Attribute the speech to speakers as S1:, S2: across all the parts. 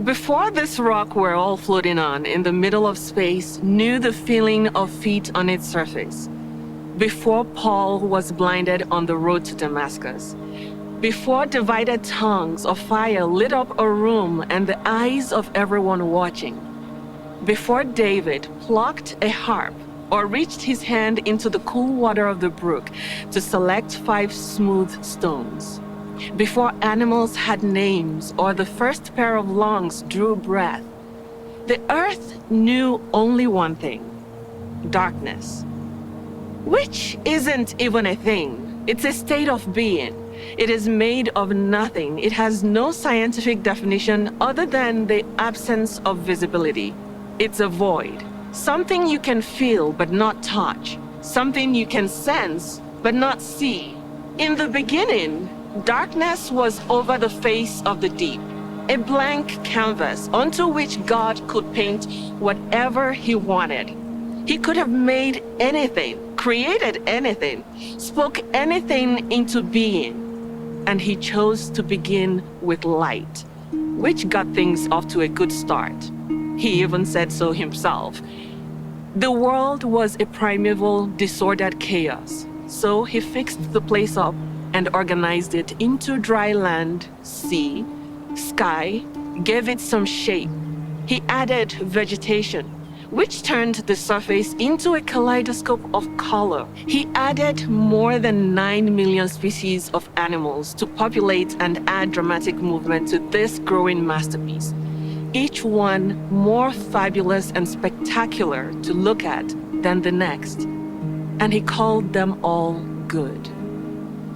S1: Before this rock we're all floating on in the middle of space knew the feeling of feet on its surface. Before Paul was blinded on the road to Damascus. Before divided tongues of fire lit up a room and the eyes of everyone watching. Before David plucked a harp or reached his hand into the cool water of the brook to select 5 smooth stones. Before animals had names or the first pair of lungs drew breath. The earth knew only one thing: darkness. Which isn't even a thing. It's a state of being. It is made of nothing. It has no scientific definition other than the absence of visibility. It's a void. Something you can feel but not touch. Something you can sense but not see. In the beginning, darkness was over the face of the deep, a blank canvas onto which God could paint whatever he wanted. He could have made anything, created anything, spoke anything into being. And he chose to begin with light, which got things off to a good start. He even said so himself. The world was a primeval, disordered chaos, so he fixed the place up and organized it into dry land, sea, sky, gave it some shape. He added vegetation, which turned the surface into a kaleidoscope of color. He added more than 9 million species of animals to populate and add dramatic movement to this growing masterpiece, each one more fabulous and spectacular to look at than the next. And he called them all good.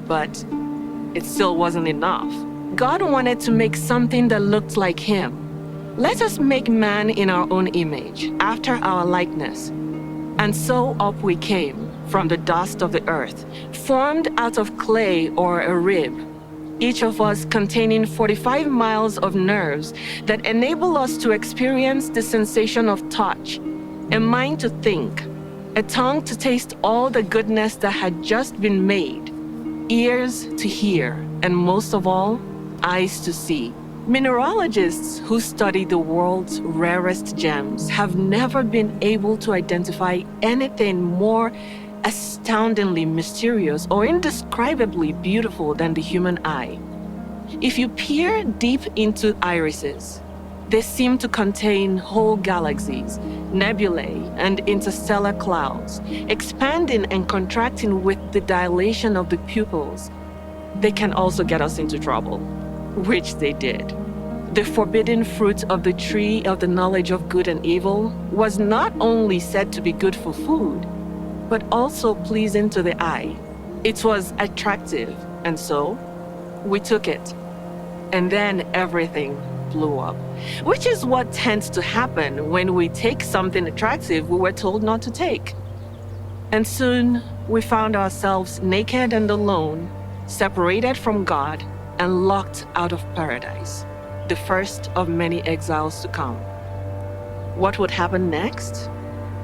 S1: But it still wasn't enough. God wanted to make something that looked like him. Let us make man in our own image, after our likeness. And so up we came, from the dust of the earth, formed out of clay or a rib, each of us containing 45 miles of nerves that enable us to experience the sensation of touch, a mind to think, a tongue to taste all the goodness that had just been made, ears to hear, and most of all, eyes to see. Mineralogists who study the world's rarest gems have never been able to identify anything more astoundingly mysterious or indescribably beautiful than the human eye. If you peer deep into irises, they seem to contain whole galaxies, nebulae, and interstellar clouds, expanding and contracting with the dilation of the pupils. They can also get us into trouble, which they did. The forbidden fruit of the tree of the knowledge of good and evil was not only said to be good for food, but also pleasing to the eye. It was attractive, and so we took it. And then everything blew up, which is what tends to happen when we take something attractive we were told not to take. And soon we found ourselves naked and alone, separated from God, and locked out of paradise, the first of many exiles to come. What would happen next?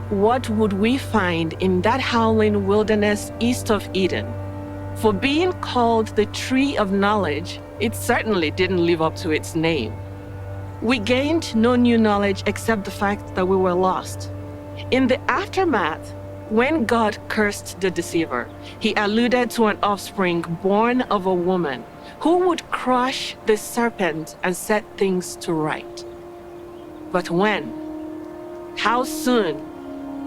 S1: What would we find in that howling wilderness east of Eden? For being called the tree of knowledge, it certainly didn't live up to its name. We gained no new knowledge except the fact that we were lost. In the aftermath, when God cursed the deceiver, he alluded to an offspring born of a woman who would crush the serpent and set things to right. But when? How soon?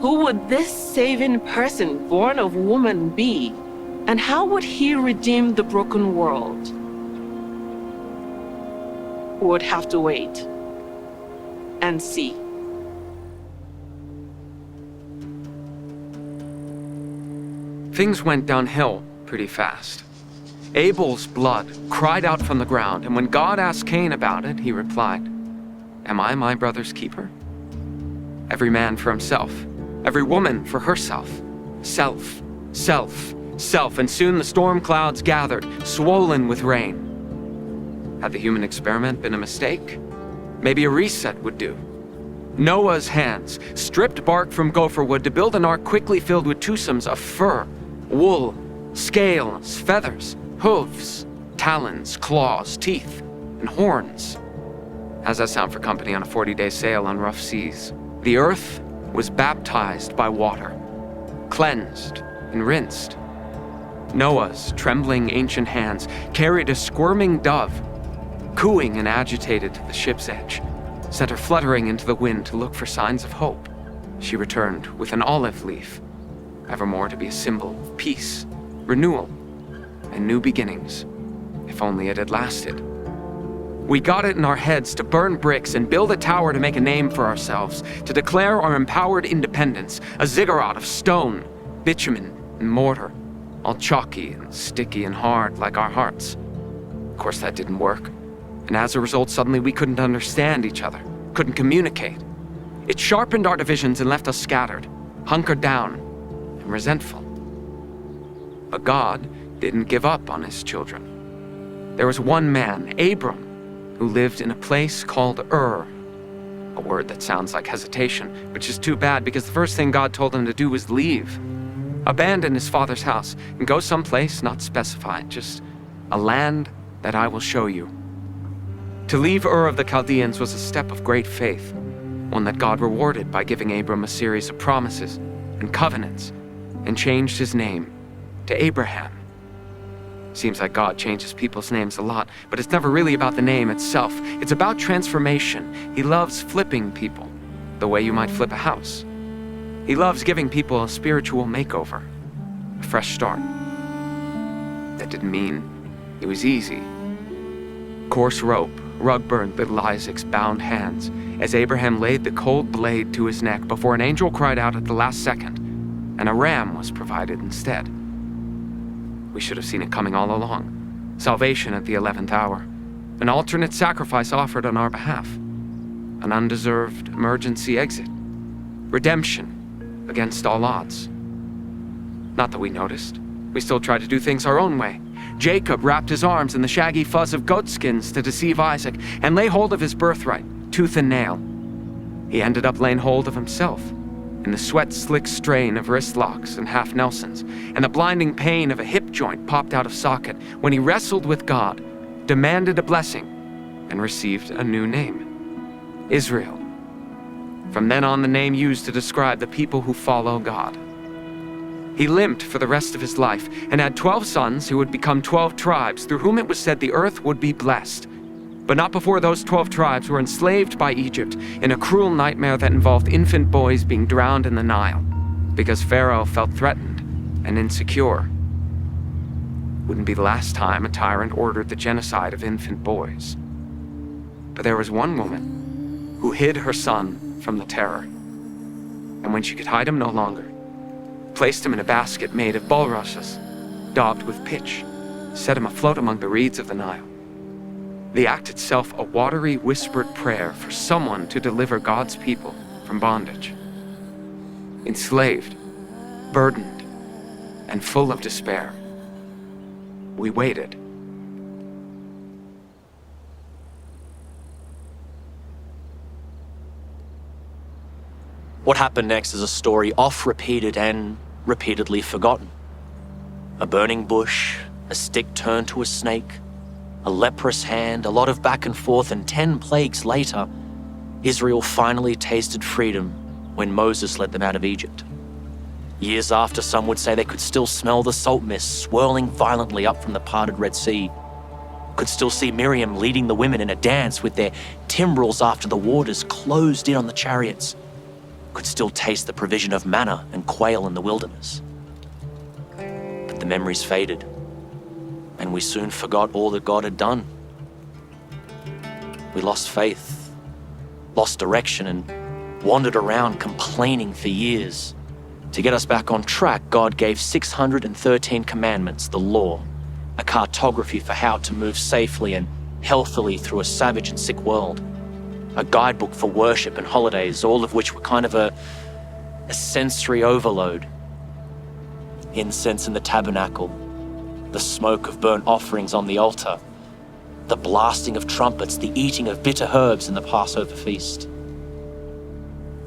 S1: Who would this saving person born of woman be? And how would he redeem the broken world? We would have to wait and see.
S2: Things went downhill pretty fast. Abel's blood cried out from the ground, and when God asked Cain about it, he replied, "Am I my brother's keeper? Every man for himself, every woman for herself. Self, self, self." And soon the storm clouds gathered, swollen with rain. Had the human experiment been a mistake? Maybe a reset would do. Noah's hands stripped bark from gopher wood to build an ark quickly filled with twosomes of fur, wool, scales, feathers, hooves, talons, claws, teeth, and horns. How's that sound for company on a 40-day sail on rough seas? The earth was baptized by water, cleansed and rinsed. Noah's trembling ancient hands carried a squirming dove, cooing and agitated to the ship's edge, sent her fluttering into the wind to look for signs of hope. She returned with an olive leaf, evermore to be a symbol of peace, renewal, and new beginnings, if only it had lasted. We got it in our heads to burn bricks and build a tower to make a name for ourselves, to declare our empowered independence, a ziggurat of stone, bitumen, and mortar, all chalky and sticky and hard like our hearts. Of course, that didn't work, and as a result, suddenly we couldn't understand each other, couldn't communicate. It sharpened our divisions and left us scattered, hunkered down, and resentful. But God didn't give up on his children. There was one man, Abram, who lived in a place called Ur, a word that sounds like hesitation, which is too bad because the first thing God told him to do was leave, abandon his father's house, and go someplace not specified, just a land that I will show you. To leave Ur of the Chaldeans was a step of great faith, one that God rewarded by giving Abram a series of promises and covenants, and changed his name to Abraham. Seems like God changes people's names a lot, but it's never really about the name itself. It's about transformation. He loves flipping people, the way you might flip a house. He loves giving people a spiritual makeover, a fresh start. That didn't mean it was easy. Coarse rope rug-burned little Isaac's bound hands as Abraham laid the cold blade to his neck before an angel cried out at the last second, and a ram was provided instead. We should have seen it coming all along. Salvation at the 11th hour. An alternate sacrifice offered on our behalf. An undeserved emergency exit. Redemption against all odds. Not that we noticed. We still tried to do things our own way. Jacob wrapped his arms in the shaggy fuzz of goatskins to deceive Isaac and lay hold of his birthright, tooth and nail. He ended up laying hold of himself, in the sweat-slick strain of wrist locks and half-Nelsons, and the blinding pain of a hip joint popped out of socket when he wrestled with God, demanded a blessing, and received a new name, Israel. From then on, the name used to describe the people who follow God. He limped for the rest of his life and had 12 sons who would become 12 tribes through whom it was said the earth would be blessed. But not before those 12 tribes were enslaved by Egypt in a cruel nightmare that involved infant boys being drowned in the Nile because Pharaoh felt threatened and insecure. Wouldn't be the last time a tyrant ordered the genocide of infant boys. But there was one woman who hid her son from the terror. And when she could hide him no longer, placed him in a basket made of bulrushes, daubed with pitch, set him afloat among the reeds of the Nile. The act itself a watery, whispered prayer for someone to deliver God's people from bondage. Enslaved, burdened, and full of despair, we waited.
S3: What happened next is a story oft-repeated and repeatedly forgotten. A burning bush, a stick turned to a snake, a leprous hand, a lot of back and forth, and 10 plagues later, Israel finally tasted freedom when Moses led them out of Egypt. Years after, some would say they could still smell the salt mist swirling violently up from the parted Red Sea. Could still see Miriam leading the women in a dance with their timbrels after the waters closed in on the chariots. Could still taste the provision of manna and quail in the wilderness. But the memories faded, and we soon forgot all that God had done. We lost faith, lost direction, and wandered around complaining for years. To get us back on track, God gave 613 commandments, the law, a cartography for how to move safely and healthily through a savage and sick world, a guidebook for worship and holidays, all of which were kind of a sensory overload. Incense in the tabernacle, the smoke of burnt offerings on the altar, the blasting of trumpets, the eating of bitter herbs in the Passover feast.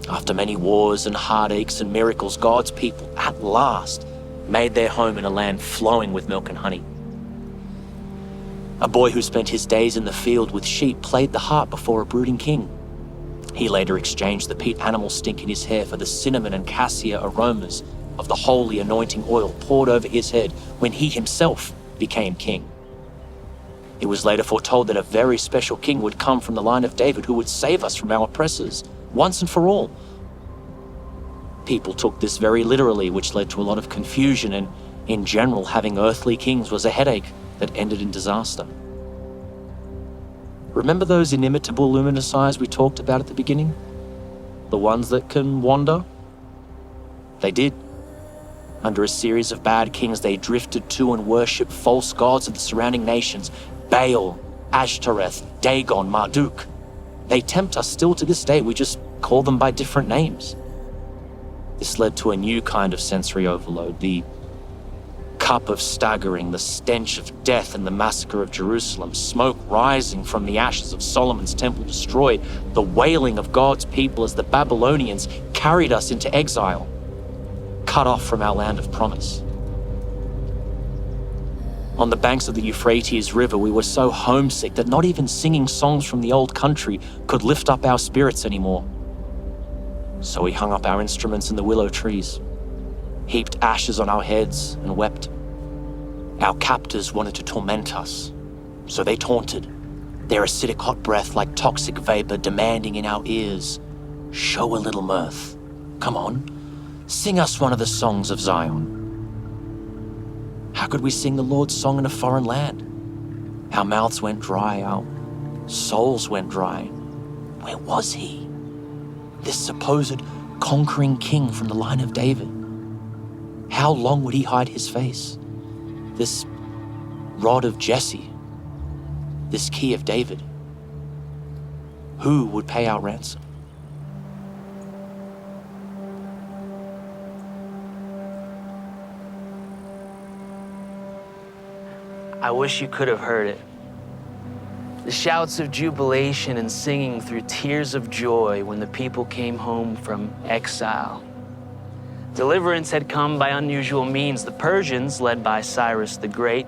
S3: After many wars and heartaches and miracles, God's people at last made their home in a land flowing with milk and honey. A boy who spent his days in the field with sheep played the harp before a brooding king. He later exchanged the peat animal stink in his hair for the cinnamon and cassia aromas of the holy anointing oil poured over his head when he himself became king. It was later foretold that a very special king would come from the line of David who would save us from our oppressors, once and for all. People took this very literally, which led to a lot of confusion, and in general, having earthly kings was a headache that ended in disaster. Remember those inimitable luminous eyes we talked about at the beginning? The ones that can wander? They did. Under a series of bad kings, they drifted to and worshipped false gods of the surrounding nations, Baal, Ashtoreth, Dagon, Marduk. They tempt us still to this day, we just call them by different names. This led to a new kind of sensory overload, the cup of staggering, the stench of death and the massacre of Jerusalem, smoke rising from the ashes of Solomon's temple destroyed, the wailing of God's people as the Babylonians carried us into exile, cut off from our land of promise. On the banks of the Euphrates River, we were so homesick that not even singing songs from the old country could lift up our spirits anymore. So we hung up our instruments in the willow trees, heaped ashes on our heads, and wept. Our captors wanted to torment us, so they taunted, their acidic hot breath like toxic vapor demanding in our ears, "Show a little mirth. Come on, sing us one of the songs of Zion." How could we sing the Lord's song in a foreign land? Our mouths went dry, our souls went dry. Where was he? This supposed conquering king from the line of David. How long would he hide his face? This rod of Jesse, this key of David. Who would pay our ransom?
S4: I wish you could have heard it. The shouts of jubilation and singing through tears of joy when the people came home from exile. Deliverance had come by unusual means. The Persians, led by Cyrus the Great,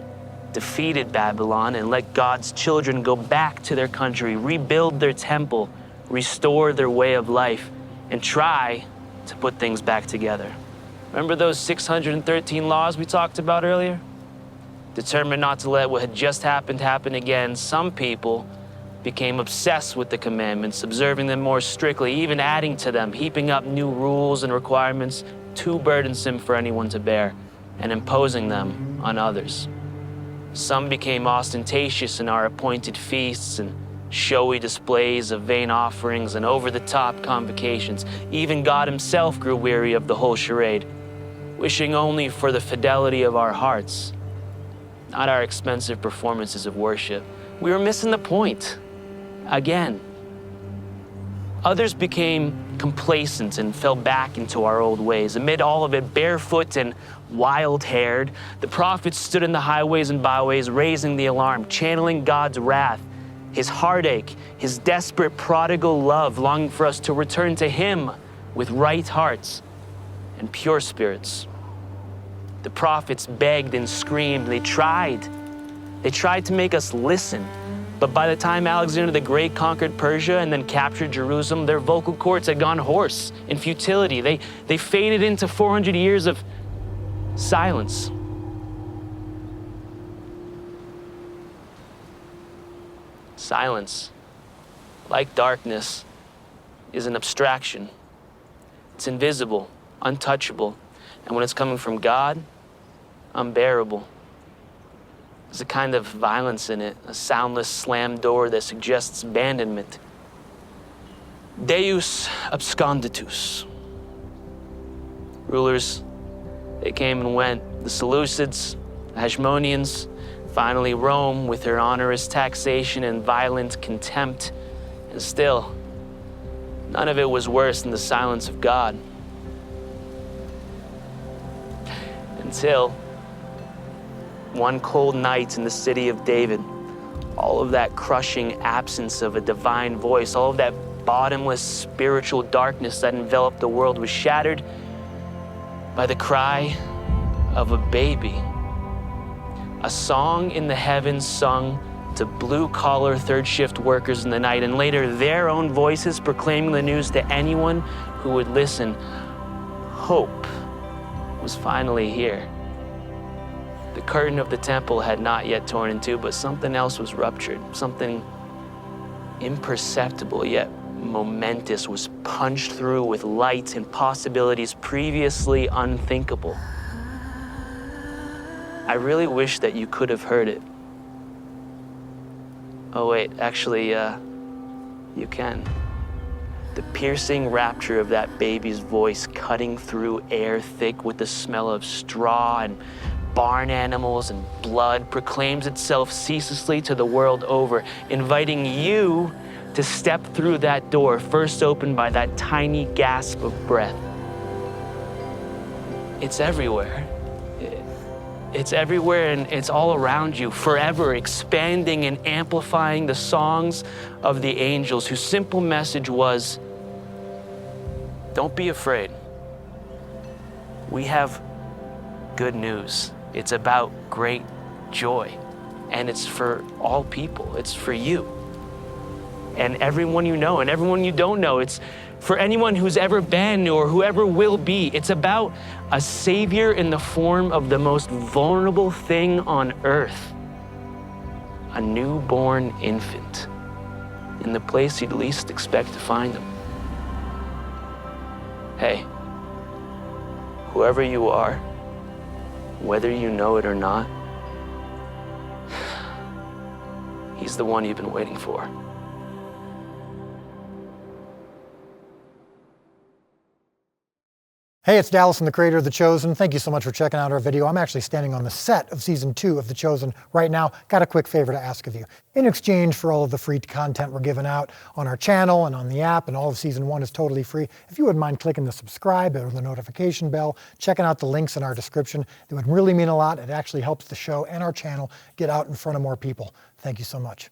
S4: defeated Babylon and let God's children go back to their country, rebuild their temple, restore their way of life, and try to put things back together. Remember those 613 laws we talked about earlier? Determined not to let what had just happened happen again, some people became obsessed with the commandments, observing them more strictly, even adding to them, heaping up new rules and requirements too burdensome for anyone to bear, and imposing them on others. Some became ostentatious in our appointed feasts and showy displays of vain offerings and over-the-top convocations. Even God himself grew weary of the whole charade, wishing only for the fidelity of our hearts, not our expensive performances of worship. We were missing the point, again. Others became complacent and fell back into our old ways. Amid all of it, barefoot and wild-haired, the prophets stood in the highways and byways, raising the alarm, channeling God's wrath, his heartache, his desperate prodigal love, longing for us to return to him with right hearts and pure spirits. The prophets begged and screamed. They tried to make us listen. But by the time Alexander the Great conquered Persia and then captured Jerusalem, their vocal cords had gone hoarse in futility. They faded into 400 years of silence. Silence, like darkness, is an abstraction. It's invisible, untouchable, and when it's coming from God, unbearable. There's a kind of violence in it, a soundless slam door that suggests abandonment. Deus absconditus. Rulers, they came and went. The Seleucids, the Hashmoneans, finally Rome with her onerous taxation and violent contempt. And still, none of it was worse than the silence of God. Until one cold night in the city of David, all of that crushing absence of a divine voice, all of that bottomless spiritual darkness that enveloped the world was shattered by the cry of a baby. A song in the heavens sung to blue-collar third-shift workers in the night, and later their own voices proclaiming the news to anyone who would listen. Hope was finally here. The curtain of the temple had not yet torn in two, but something else was ruptured. Something imperceptible yet momentous was punched through with light and possibilities previously unthinkable. I really wish that you could have heard it. Oh wait, actually, you can. The piercing rapture of that baby's voice cutting through air thick with the smell of straw and barn animals and blood proclaims itself ceaselessly to the world over, inviting you to step through that door first opened by that tiny gasp of breath. It's everywhere. It's everywhere and it's all around you, forever expanding and amplifying the songs of the angels whose simple message was, don't be afraid. We have good news. It's about great joy, and it's for all people. It's for you and everyone you know and everyone you don't know. It's for anyone who's ever been or whoever will be. It's about a savior in the form of the most vulnerable thing on earth, a newborn infant, in the place you'd least expect to find him. Hey, whoever you are, whether you know it or not, he's the one you've been waiting for.
S5: Hey, it's Dallas, I'm the creator of The Chosen. Thank you so much for checking out our video. I'm actually standing on the set of season 2 of The Chosen right now. Got a quick favor to ask of you. In exchange for all of the free content we're giving out on our channel and on the app, and all of season 1 is totally free, if you wouldn't mind clicking the subscribe or the notification bell, checking out the links in our description, it would really mean a lot. It actually helps the show and our channel get out in front of more people. Thank you so much.